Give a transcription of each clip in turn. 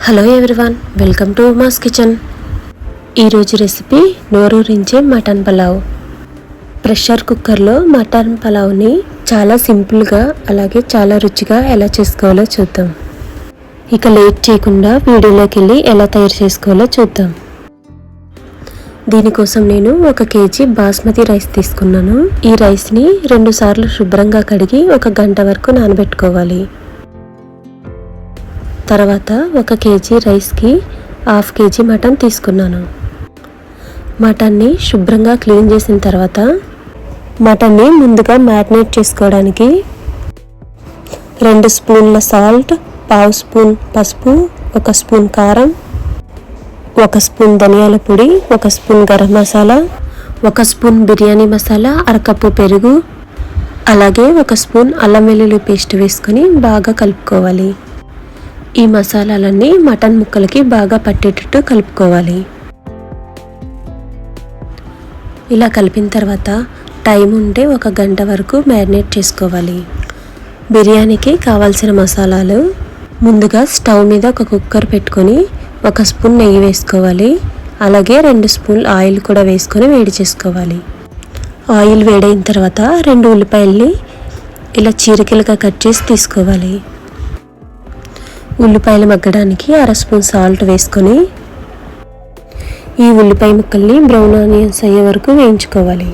Hello everyone, welcome to Uma's kitchen. ఈరోజు recipe నోరూరించే mutton pulao. Pressure కుక్కర్లో mutton పలావ్ని చాలా సింపుల్గా అలాగే చాలా రుచిగా ఎలా చేసుకోవాలో చూద్దాం. ఇక లేట్ చేయకుండా వీడియోలోకి వెళ్ళి ఎలా తయారు చేసుకోవాలో చూద్దాం. దీనికోసం నేను 1 కేజీ బాస్మతి రైస్ తీసుకున్నాను. ఈ రైస్ని 2 సార్లు శుభ్రంగా కడిగి 1 గంట వరకు నానబెట్టుకోవాలి. తర్వాత 1 కేజీ రైస్కి 1/2 కేజీ మటన్ తీసుకున్నాను. మటన్ని శుభ్రంగా క్లీన్ చేసిన తర్వాత మటన్ని ముందుగా మ్యారినేట్ చేసుకోవడానికి 2 స్పూన్ల సాల్ట్, 1/2 స్పూన్ పసుపు, 1 స్పూన్ కారం, 1 స్పూన్ ధనియాల పొడి, 1 spoon garam masala, 1 spoon biryani masala, 1/2 cup పెరుగు, అలాగే 1 స్పూన్ అల్లం వెల్లుల్లి పేస్ట్ వేసుకొని బాగా కలుపుకోవాలి. ఈ మసాలాలన్నీ మటన్ ముక్కలకి బాగా పట్టేటట్టు కలుపుకోవాలి. ఇలా కలిపిన తర్వాత టైం ఉంటే 1 గంట వరకు మ్యారినేట్ చేసుకోవాలి. బిర్యానీకి కావాల్సిన మసాలాలు: ముందుగా స్టవ్ మీద 1 కుక్కర్ పెట్టుకొని 1 స్పూన్ నెయ్యి వేసుకోవాలి. అలాగే 2 స్పూన్ల ఆయిల్ కూడా వేసుకొని వేడి చేసుకోవాలి. ఆయిల్ వేడైన తర్వాత 2 ఉల్లిపాయల్ని ఇలా చీరికలుగా కట్ చేసి తీసుకోవాలి. ఉల్లిపాయలు మగ్గడానికి 1/2 స్పూన్ సాల్ట్ వేసుకొని ఈ ఉల్లిపాయ ముక్కల్ని బ్రౌన్ ఆనియన్స్ అయ్యే వరకు వేయించుకోవాలి.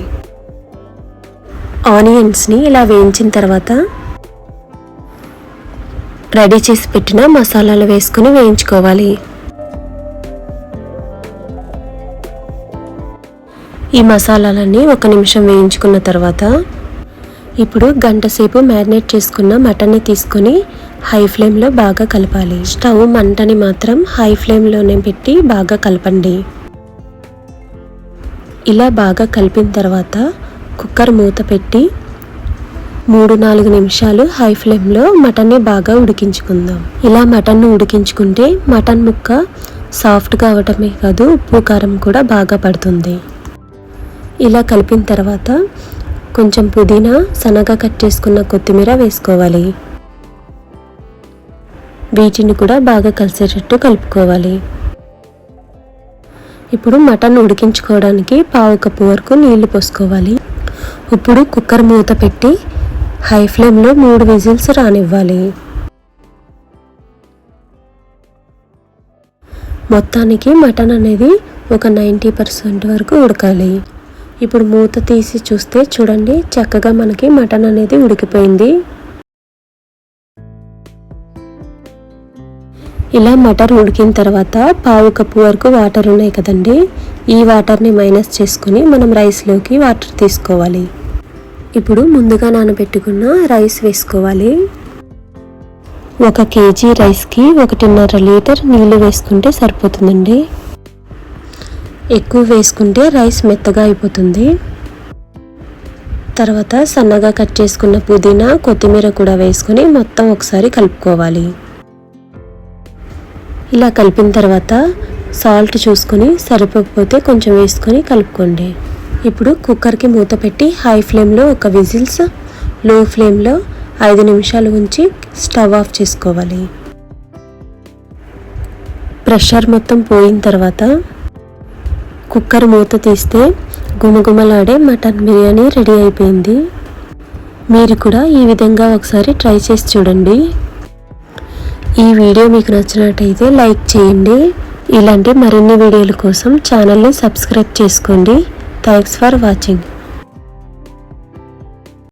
ఆనియన్స్ని ఇలా వేయించిన తర్వాత రెడీ చేసి పెట్టిన మసాలాలు వేసుకొని వేయించుకోవాలి. ఈ మసాలాలన్నీ 1 నిమిషం వేయించుకున్న తర్వాత ఇప్పుడు గంట సేపు మ్యారినేట్ చేసుకున్న మటన్ని తీసుకొని హై ఫ్లేమ్లో బాగా కలపాలి. స్టవ్ మంటని మాత్రం హై ఫ్లేమ్లోనే పెట్టి బాగా కలపండి. ఇలా బాగా కలిపిన తర్వాత కుక్కర్ మూత పెట్టి 3-4 నిమిషాలు హై ఫ్లేమ్లో మటన్ని బాగా ఉడికించుకుందాం. ఇలా మటన్ను ఉడికించుకుంటే మటన్ ముక్క సాఫ్ట్గా అవటమే కాదు, ఉప్పు కారం కూడా బాగా పడుతుంది. ఇలా కలిపిన తర్వాత కొంచెం పుదీనా, సన్నగా కట్ చేసుకున్న కొత్తిమీర వేసుకోవాలి. వీటిని కూడా బాగా కలిసేటట్టు కలుపుకోవాలి. ఇప్పుడు మటన్ ఉడికించుకోవడానికి 1/2 కప్పు వరకు నీళ్లు పోసుకోవాలి. ఇప్పుడు కుక్కర్ మూత పెట్టి హై ఫ్లేమ్లో 3 విజిల్స్ రానివ్వాలి. మొత్తానికి మటన్ అనేది ఒక 90% వరకు ఉడకాలి. ఇప్పుడు మూత తీసి చూస్తే చూడండి, చక్కగా మనకి మటన్ అనేది ఉడికిపోయింది. ఇలా మటన్ ఉడికిన తర్వాత 1/2 కప్పు వరకు వాటర్ ఉన్నాయి కదండి, ఈ వాటర్ని మైనస్ చేసుకుని మనం రైస్లోకి వాటర్ తీసుకోవాలి. ఇప్పుడు ముందుగా నానబెట్టుకున్న రైస్ వేసుకోవాలి. 1 కేజీ రైస్కి 1.5 లీటర్ నీళ్లు వేసుకుంటే సరిపోతుందండి. ఎక్కువ వేసుకుంటే రైస్ మెత్తగా అయిపోతుంది. తర్వాత సన్నగా కట్ చేసుకున్న పుదీనా, కొత్తిమీర కూడా వేసుకొని మొత్తం ఒకసారి కలుపుకోవాలి. ఇలా కలిపిన తర్వాత సాల్ట్ చూసుకొని సరిపోకపోతే కొంచెం వేసుకొని కలుపుకోండి. ఇప్పుడు కుక్కర్కి మూత పెట్టి హై ఫ్లేమ్లో 1 విజిల్స్, లో ఫ్లేమ్లో 5 నిమిషాలు ఉంచి స్టవ్ ఆఫ్ చేసుకోవాలి. ప్రెషర్ మొత్తం పోయిన తర్వాత కుక్కర్ మూత తీస్తే గుమగుమలాడే మటన్ బిర్యానీ రెడీ అయిపోయింది. మీరు కూడా ఈ విధంగా ఒకసారి ట్రై చేసి చూడండి. ఈ వీడియో మీకు నచ్చినట్టయితే లైక్ చేయండి. ఇలాంటి మరిన్ని వీడియోల కోసం ఛానల్ని సబ్స్క్రైబ్ చేసుకోండి. Thanks for watching.